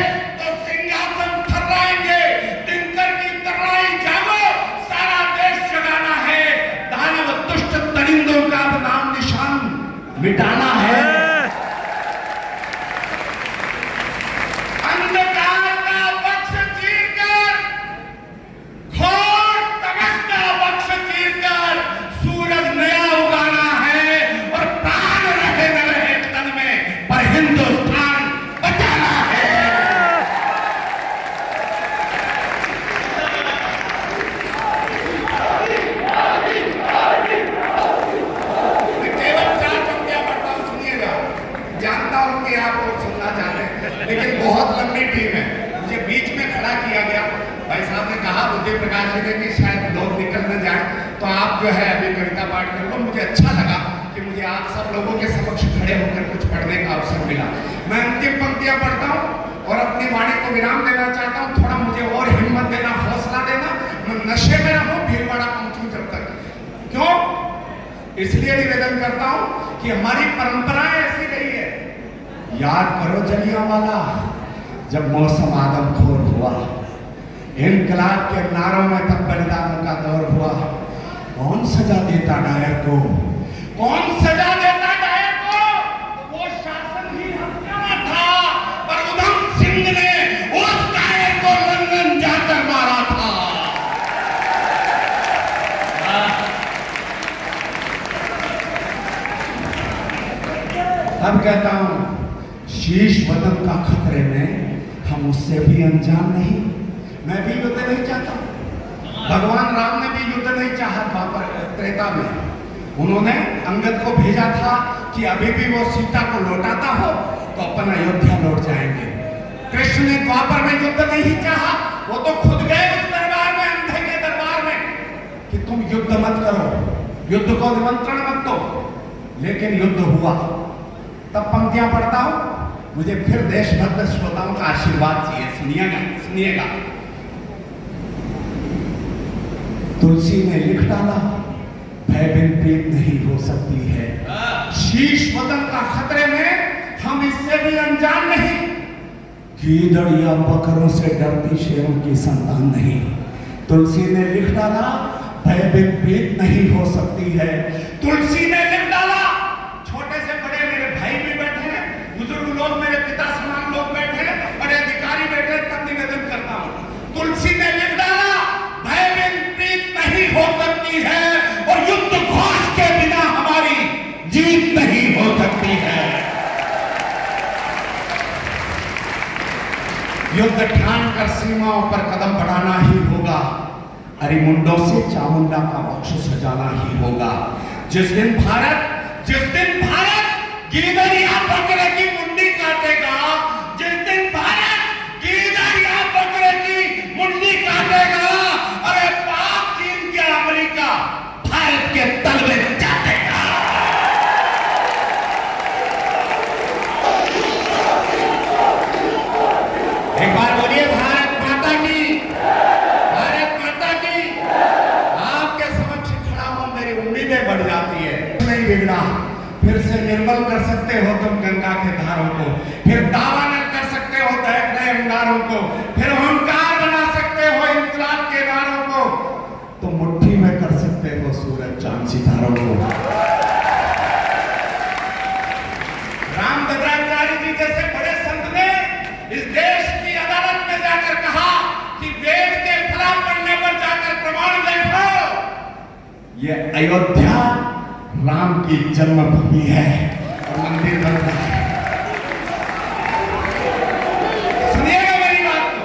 तो सिंहासन थर्राएंगे। दिनकर की तर्राई जागो, सारा देश जगाना है। दानव दुष्ट तरिंदों का नाम निशान मिटाना है। हिंदुस्तान बचाना लेकिन बहुत लंबी टीम है। मुझे बीच में खड़ा किया गया। भाई साहब ने कहा बुद्धि प्रकाश जी ने कि शायद लोग निकल न जाए, तो आप जो है अभी कविता पाठ कर लो। मुझे अच्छा लगा कि मुझे आप सब लोगों के समक्ष खड़े होकर कुछ पढ़ने का अवसर मिला। मैं अंतिम पंक्तियां पढ़ता हूँ और अपनी वाणी को विराम देना चाहता हूँ। थोड़ा मुझे और हिम्मत देना, हौसला देना। मैं नशे में रहूं, भीलवाड़ा पहुंचूं जब तक। क्यों? इसलिए निवेदन करता हूं कि हमारी परंपराएं ऐसी रही है। याद करो जलियांवाला, जब मौसम आदमखोर हुआ, इनकलाब के नारों में तक बलिदानों का दौर हुआ। कौन सजा देता डायर को? कौन सजा देता डायर को? वो शासन ही हत्यारा था, पर उधम सिंह ने उस डायर को लंदन जाकर मारा था। अब कहता हूं, शीश वतन का खतरे में, हम उससे भी अनजान नहीं। मैं भी युद्ध नहीं चाहता। भगवान राम ने भी युद्ध नहीं चाहा द्वापर त्रेता में। उन्होंने अंगद को भेजा था कि अभी भी वो सीता को लौटाता हो तो अपन अयोध्या लौट जाएंगे। कृष्ण ने द्वापर में युद्ध नहीं चाहा। वो तो खुद गए उस दरबार में, अंधे के दरबार में, कि तुम युद्ध मत करो, युद्ध को निमंत्रण मत दो। लेकिन युद्ध हुआ। तब पंक्तियां पढ़ता हूं। मुझे फिर देशभक्त श्रोताओं का आशीर्वाद चाहिए। सुनिएगा, सुनिएगा। तुलसी ने लिख डाला, भय बिन प्रीत नहीं हो सकती है। शीश वतन का खतरे में, हम इससे भी अनजान नहीं। गीदड़ या बकरों से डरती शेरों की संतान नहीं। तुलसी ने लिख डाला, भय बिन प्रीत नहीं हो सकती है। तुलसी ने लिख डाला। छोटे से बड़े मेरे भाई भी बैठे हैं, बुजुर्ग लोग, मेरे पिता समान लोग बैठे हैं, बड़े अधिकारी बैठे हैं। तब निवेदन करता हूं, तुलसी ने लिख डाला, भय बिन प्रीत नहीं हो सकती है, और युद्ध घोष के बिना हमारी जीत नहीं हो सकती है। युद्ध ठान कर सीमाओं पर कदम बढ़ाना ही होगा। अरिमुंडों से चामुंडा का वक्ष सजाना ही होगा। जिस दिन भारत गीदड़ या बकरे की मुंडी काटेगा, जिस दिन भारत गीदड़ या बकरे की मुंडी काटेगा, अरे पाक, चीन के अमेरिका भारत के तलवे चाटेगा। एक बार बोलिए, भारत माता की, भारत माता की। आपके समक्ष खड़ा हूं, मेरी उम्मीदें बढ़ जाती है। नहीं बिगड़ा, फिर से निर्मल कर सकते हो तुम गंगा के धारों को, फिर दावानल कर सकते हो दहक रहे अंगारों को, फिर ओंकार बना सकते हो इंकलाब के नारों को, तो मुट्ठी में कर सकते हो सूरज चांद सितारों को। राम भद्राचार्य जी जैसे बड़े संत ने इस देश की अदालत में जाकर कहा कि वेद के खिलाफ पढ़ने पर जाकर प्रमाण देखो। ये अयोध्या राम की जन्मभूमि है और मंदिर बन रहा है। सुनिएगा मेरी बात को।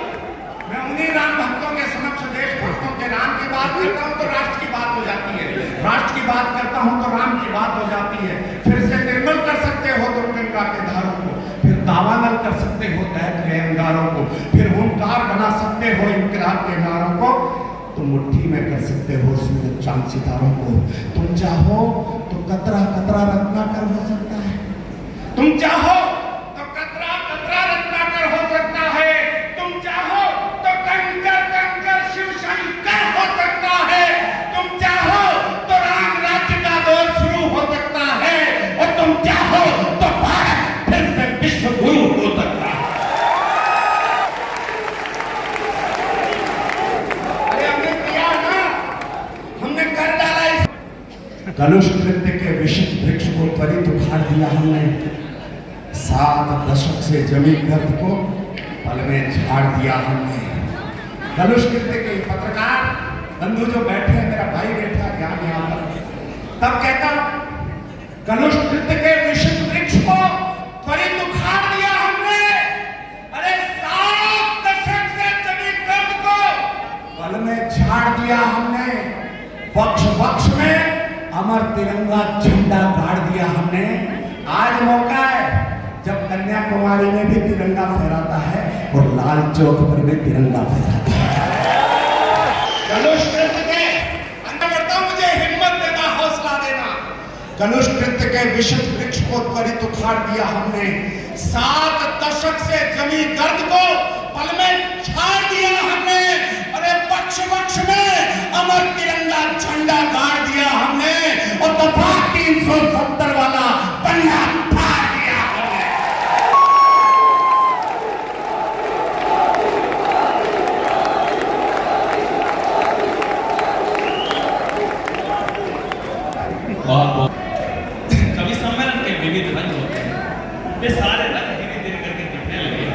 मैं उन्हीं राम भक्तों के समक्ष देशभक्तों के राम की बात करता हूं तो राष्ट्र की बात हो जाती है, राष्ट्र की बात करता हूं तो राम की बात हो जाती है। फिर से निर्मल कर सकते हो तुम गंगा के धारों को, फिर दावानल कर सकते हो दहक रहे अंगारों को, फिर ओंकार बना सकते हो इंकलाब के नारों को, तुम मुट्ठी में कर सकते हो सूरज चांद सितारों को। तुम चाहो तो कतरा कतरा रत्नाकर हो सकता है, तुम चाहो तो कतरा कतरा रत्नाकर हो सकता है, तुम चाहो तो कंकर कंकर शिव शंकर हो सकता है, तुम चाहो तो राम राज्य का दौर शुरू हो सकता है, और तुम चाहो तो भारत फिर से विश्व गुरु हो सकता है। कलुष नृत्य के विशिष्ट वृक्ष को त्वरित उखाड़ दिया हमने। 7 दशक से जमी गर्द को पल में झाड़ दिया हमने। कलुष नृत्य के पत्रकार बंधु जो बैठे हैं, मेरा भाई बैठा ज्ञान यहाँ पर, तब कहता कलुष नृत्य के विशिष्ट वृक्ष को त्वरित उखाड़ दिया हमने। अरे 7 दशक से जमी गर्द को पल में झाड़ दिया हमने। पक्ष पक्ष में अमर तिरंगा झंडा गाड़ दिया हमने। आज मौका है जब कन्याकुमारी में भी तिरंगा फहराता है और लाल चौक पर भी तिरंगा फहराता है। धनुष नृत्य के अंतर्गत मुझे हिम्मत देना, हौसला देना। धनुष नृत्य के विशुद्ध वृक्ष को त्वरित उखाड़ दिया हमने। 7 दशक से जमी गर्द को पल में झाड़ दिया हमने। अरे पक्ष पक्ष में अमर तिरंगा झंडा गाड़ दिया हमने और दफा 370 वाला पन्ना फाड़ दिया हमने। कवि सम्मेलन के विविध रंग होते हैं, ये सारे रंग धीरे धीरे करके दिखने लगे।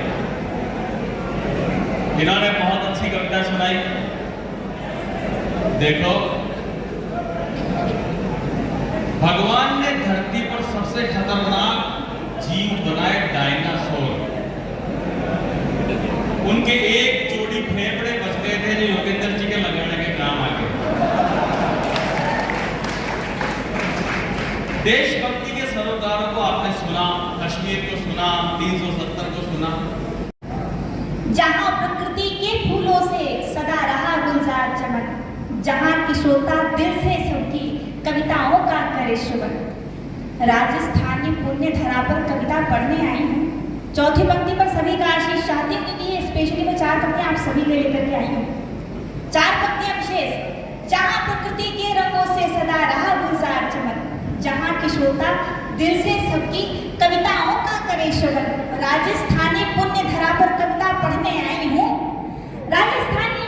इन्होंने बहुत अच्छी कविता सुनाई। देखो, भगवान ने धरती पर सबसे खतरनाक जीव बनाए डायनासोर। उनके एक जोड़ी फेफड़े बच गए थे जो योगेंद्र जी के लगाने के काम आ गए। देशभक्ति के सरोकारों को आपने सुना, कश्मीर को सुना, 370 को सुना। जहां प्रकृति के फूलों से सदा रहा गुलजार चमन, जहां किशोरता दिल से सबकी कविताओं का करे श्रवण। राजस्थानी पुण्य धरा पर कविता पढ़ने आई हूँ। चौथी पंक्ति पर सभी का आशीष चाहती हूँ क्योंकि स्पेशली मैं 4 पंक्तियां आप सभी के लेकर के आई हूँ। 4 पंक्तियां विशेष। जहां प्रकृति के रंगों से सदा रहा गुलजार चमन, जहां किशोरता दिल से सबकी कविताओं का करे श्रवण। राजस्थानी पुण्य धरा पर कविता पढ़ने आई हूँ। राजस्थानी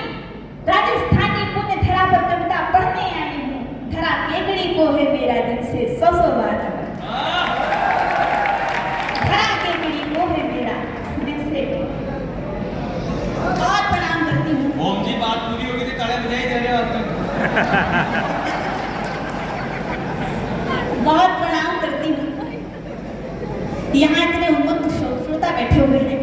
पुण्य धरा पर कविता पढ़ने आई हूँ। धरा केकड़ी को है मेरा दिल से 100 बार नमन। धरा केकड़ी को है मेरा दिल से बहुत प्रणाम करती हूँ। ओम जी, बात पूरी होगी तो ताले बजाई दे रहे हो। बहुत प्रणाम करती हूँ। यहाँ इतने उन्मत्त श्रोता बैठे हुए हैं।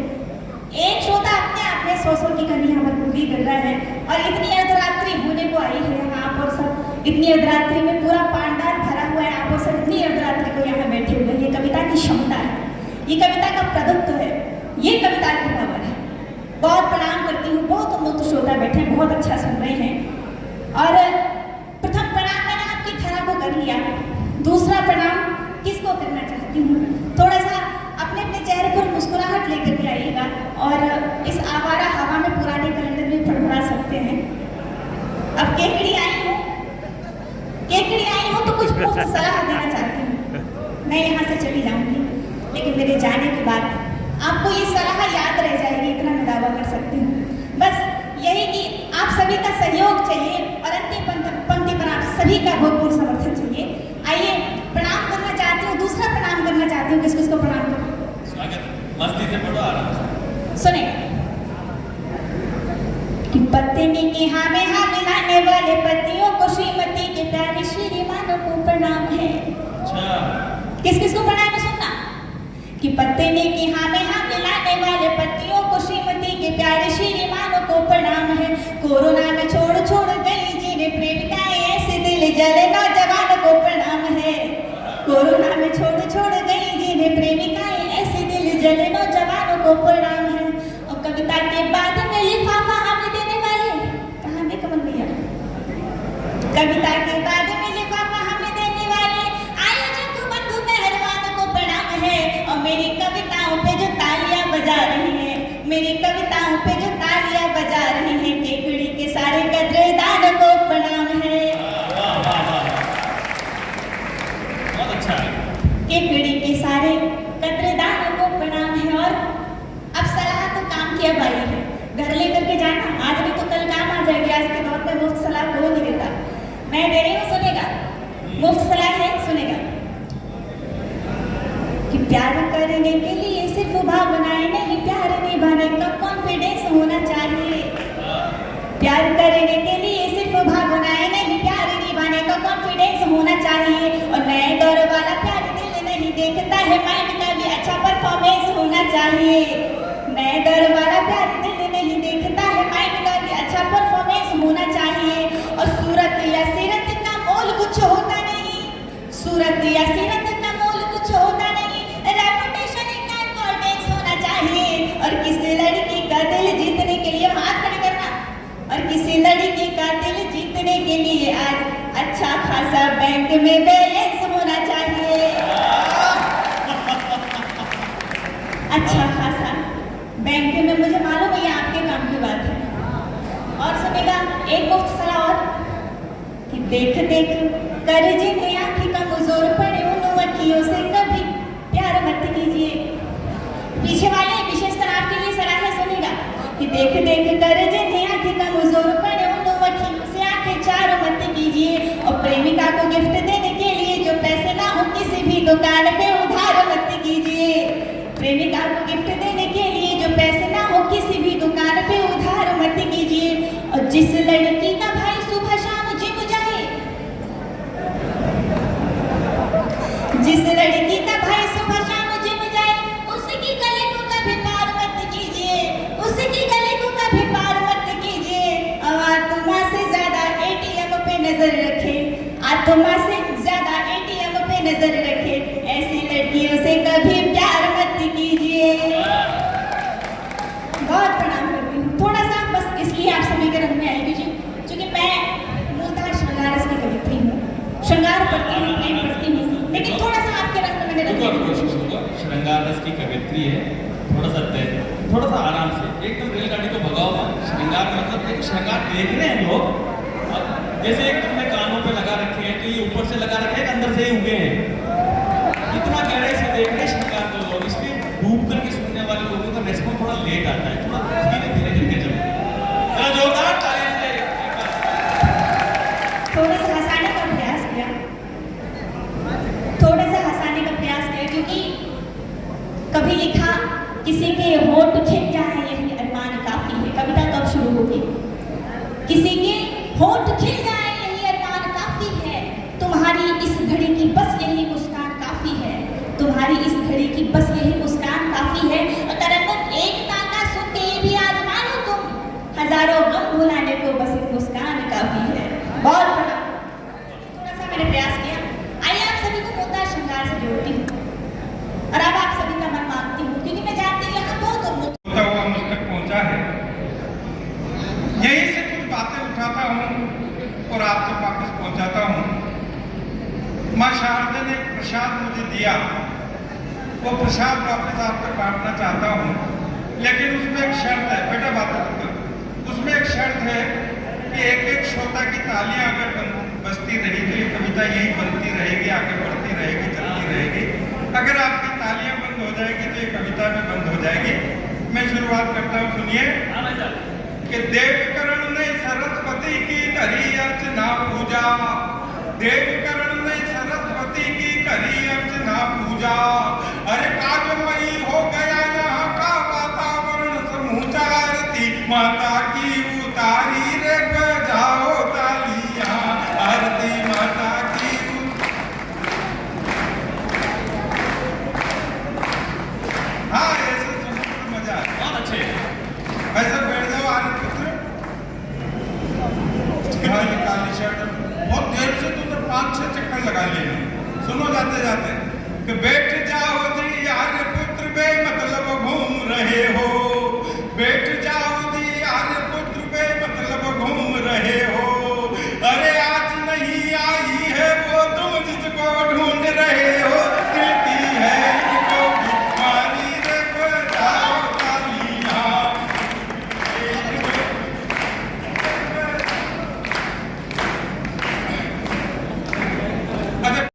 एक श्रोता अपने आप में 100 की कहानी यहाँ पर पूरी कर रहा है और इतनी अर्धरात्रि होने को आई है यहाँ पर सब। इतनी अर्धरात्रि में पूरा पांडाल भरा हुआ है। आप सब इतनी अर्धरात्रि को यहाँ बैठे हुए हैं। ये कविता की क्षमता है, ये कविता का प्रदत्त है, ये कविता की पावर है। बहुत प्रणाम करती हूँ। बहुत उन्मत्त श्रोता बैठे हैं, बहुत अच्छा सुन रहे हैं। और प्रथम प्रणाम मैंने आपकी धरा को कर लिया। दूसरा प्रणाम किसको करना चाहती हूँ? थोड़ा सा अपने अपने चेहरे पर मुस्कुराहट लेकर के आइएगा और इस आवारा हवा में पुराने कैलेंडर में फड़फड़ा सकते हैं। अब केकड़ी आई हूँ तो कुछ मुफ्त सलाह देना चाहती हूँ। मैं यहाँ से चली जाऊंगी, लेकिन मेरे जाने के बाद आपको ये सलाह याद रह जाएगी, इतना मैं दावा कर सकती हूँ। बस यही कि आप सभी का सहयोग चाहिए और अंतिम पंक्ति पर आप सभी का भरपूर समर्थन चाहिए। आइए, प्रणाम करना चाहती हूँ। दूसरा प्रणाम करना चाहती हूँ। किसको प्रणाम करूँ? स्वागत, मस्ती से पढ़ो, आराम से सुने कि पत्नी की हाँ में हाँ मिलाने वाले पतियों को श्रीमती के प्यारे श्रीमानों को प्रणाम है। अच्छा, किस किस को प्रणाम है? सुनना कि पत्नी की हाँ में हाँ मिलाने वाले पतियों को श्रीमती के प्यारे श्रीमानों को प्रणाम है। कोरोना में छोड़ गई जिन्हें प्रेमिकाएं ऐसे दिल जले नौजवान को प्रणाम है। कोरोना में छोड़ गई जिन्हें प्रेमिकाएं ऐसे दिल जले नौजवानों को प्रणाम है। और कविता के बाद में लिफाफा हमें देने वाले कहाँ में कमल भैया? कविता के बाद में लिफाफा हमें देने वाले आयोजक बंधु मेहरबान को प्रणाम है। और मेरी कविताओं पे जो तालियां बजा रही हैं, मेरी कविताओं पे जो तालियां बजा रही हैं, केकड़ी के सारे कदरेदार को प्रणाम है। बहुत अच्छा है। केकड़ी के सारे कदरेदार को प्रणाम है। और अब सलाह तो काम की अब आई है, घर लेकर के जाना। आज नहीं तो कल काम आ जाएगी। आज के दौर में मुफ्त सलाह कोई नहीं देता। मैं दे रही हूँ, सुनेगा? मुफ्त सलाह है, सुनेगा? कि प्यार करने के लिए सिर्फ भावनाएं नहीं, प्यार निभाने का कॉन्फिडेंस होना चाहिए। प्यार करने के लिए सिर्फ भावनाएं नहीं, प्यार निभाने का कॉन्फिडेंस होना चाहिए। और नए दौर वाला प्यार दिल नहीं देखता है, माइंड का भी अच्छा परफॉर्मेंस होना चाहिए। नए दौर वाला प्यार दिल नहीं देखता है, माइंड का भी अच्छा परफॉर्मेंस होना चाहिए। और सूरत या सीरत का मोल कुछ होता नहीं, सूरत या सीरत का मोल कुछ होता नहीं। रेपुटेशन का में मुझे मालूम है ये आपके काम की बात है। और सुनेगा एक मुफ्त सलाह और कि देख देख कर जिन्हें आंखें का मुजोर पड़े उन अखियों से कभी प्यार मत कीजिए। पीछे वाले विशेषकर आपके लिए सलाह है, सुनेगा कि देख देख कर जिन्हें आंखें का मुजोर पड़े उन अखियों से आंखें चार मत कीजिए। और प्रेमिका को गिफ्ट देने के लिए जो पैसे ना हो किसी भी दुकान पे उधार मत कीजिए। प्रेमिका को गिफ्ट देने के लिए जो पैसे ना हो किसी भी दुकान पे उधार मत कीजिए। और जिस लड़की का भाई सुबह शाम जिम जाए, जिस लड़की का भाई सुबह शाम जिम जाए, उसकी गले को कभी पार मत कीजिए, उसकी गले को कभी पार मत कीजिए। और आत्मा से ज्यादा एटीएम पे नजर रखे, आत्मा से ज्यादा एटीएम पे नजर रखे। ऐसी लड़कियों से कभी प्यार मत कीजिए। बहुत प्रणाम करती हूँ। थोड़ा सा बस इसलिए आप सभी के रंग में आई कीजिए, क्योंकि मैं मूलतः श्रृंगार रस की कवित्री हूँ, श्रृंगार पढ़ती हूँ, प्रेम पढ़ती हूँ, लेकिन थोड़ा सा आपके रंग में मैंने बिल्कुल कोशिश होगा। श्रृंगार रस की कवित्री है, थोड़ा सा तेज, थोड़ा सा आराम से, एकदम रेलगाड़ी को भगाओ मत। श्रृंगार मतलब एक श्रृंगार देख रहे हैं लोग, जैसे एक तुमने कानों पे लगा रखे हैं तो ये ऊपर से लगा रखे हैं, अंदर से ही उगे हैं। इतना गहराई से देख रहे श्रृंगार को लोग, इसलिए डूब करके सुनने वाले लोगों का रेस्पॉन्स थोड़ा लेट आता है, थोड़ा धीरे धीरे करके चलो। जरा जोरदार तालियां से थोड़ा सा हंसाने का प्रयास किया, थोड़ा सा हंसाने का प्रयास किया, क्योंकि कभी लिखा किसी के होठ खिल जाए यही अरमान काफी है। कविता कब शुरू होगी? किसी के होठ खिल जाए यही अरमान काफी है। तुम्हारी इस घड़ी की बस यही मुस्कान काफी है, तुम्हारी इस घड़ी की बस यही मुस्कान काफी है। और तरन्नुम एक ताना सुन के ये भी आजमा लो तुम, हजारों गम भुलाने को बस एक मुस्कान काफी है। बहुत बड़ा थोड़ा सा मैंने प्रयास किया। आइए आप सभी को मुद्दा श्रृंगार से जोड़ती हूँ और अब आप सभी का मन मांगती हूँ, क्योंकि मैं जानती हूँ यहाँ बहुत होता हुआ मुझ तक पहुंचा है। यहीं से कुछ बातें उठाता हूँ और आप तक वापस पहुंचाता हूँ। माँ शारदा ने एक प्रसाद मुझे दिया, वो प्रसाद वापस आप तक बांटना चाहता हूँ, लेकिन उसमें एक शर्त है। बेटा बात उसमें एक शर्त है कि एक एक श्रोता की तालियां अगर बजती रही तो ये कविता यही बनती रहेगी, आगे बढ़ती रहेगी, चलती रहेगी। अगर आपकी तालियां बंद हो जाएगी तो ये कविता में बंद हो जाएगी। मैं शुरुआत करता हूँ, सुनिए कि देवकरण ने सरस्वती की करी अर्चना पूजा, देवकरण ने सरस्वती की करी अर्चना पूजा। अरे काजमयी हो गया यहाँ का वातावरण समूचा, आरती माता की उतारी रे बजाओ तालियां, आरती माता की। हाँ ऐसे सुनने मजा आता है, बहुत अच्छे। ऐसा बैठ जाओ आने पुत्र, काली शर्ट, बहुत देर से तो 5-6 चक्कर लगा लिए। सुनो जाते जाते कि बेट